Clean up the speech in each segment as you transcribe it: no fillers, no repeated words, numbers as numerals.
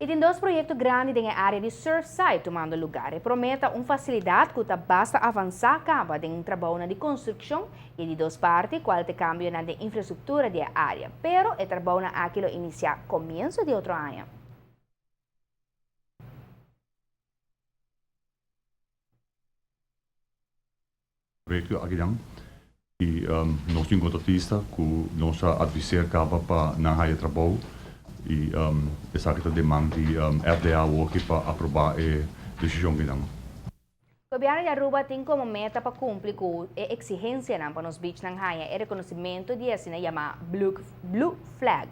E tem dois projetos grandes na área de Surfside tomando lugar. E promete uma facilidade que basta avançar acaba de um trabalho de construção e de duas partes, qual te cambio na infraestrutura da área. Pero o trabalho aquilo inicia começo de outro ano. Projeto Agidang e nós temos um contratista que nos advisar acaba para não ter trabalho e essa que demanda de FDA hoje para aprovar a decisão que não. O governo de Aruba tem como meta para cumprir com a exigência para os beaches ng Haya e reconhecimento de assim chamada Blue Flag.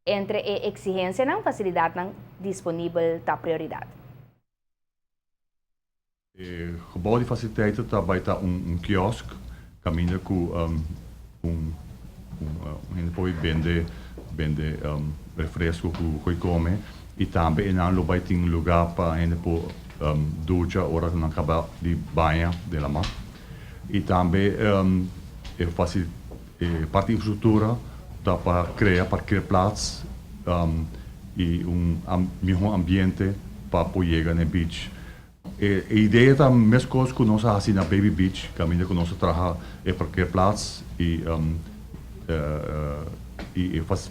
Entre a exigência e facilidade disponível da prioridade. O gebouw de faciliteiten daarbij quiosque, caminho com bende refresco que come e também em ano vai ter lugar para ainda por ducha hora não acaba de banho de la mar e também parte infraestrutura dá para criar parkeerplaats e melhor ambiente para poder no beach. A ideia é a mesma coisa que nós fazemos na Baby Beach, caminho que nós trabalhamos é parkeerplaats e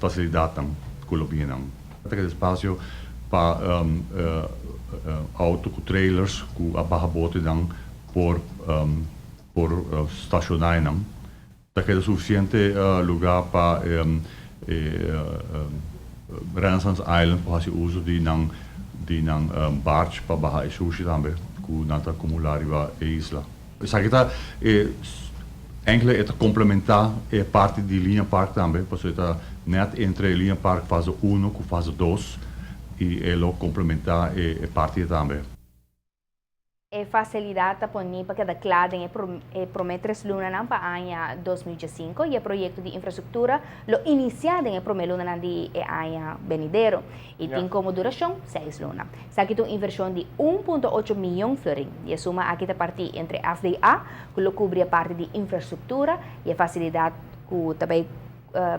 facilidade que o lobby tem espaço para auto com trailers que a barra bote por estacionar tem suficiente lugar para Renaissance Island para fazer uso de barge para barra e sushi também que não está acumulado a isla. Isso aqui está enkele het complementar é parte de linha park também, porque está net entre linha park fase 1 com fase 2 e ela complementar é parte também. A facilidade para pôr para cada clade e prometer luna não para ano 2005 e o projeto de infraestrutura lo iniciado em primeiro luna de ano venidero e tem como duração 6 lunas. Sa aqui tem inversão de 1,8 milhão florin e a suma aqui está partir entre FDA que lo cobre a parte de infraestrutura e a facilidade que também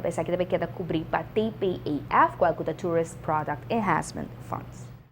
essa aqui também queda cobrir para TPAF, qual que é Tourist Product Enhancement Funds.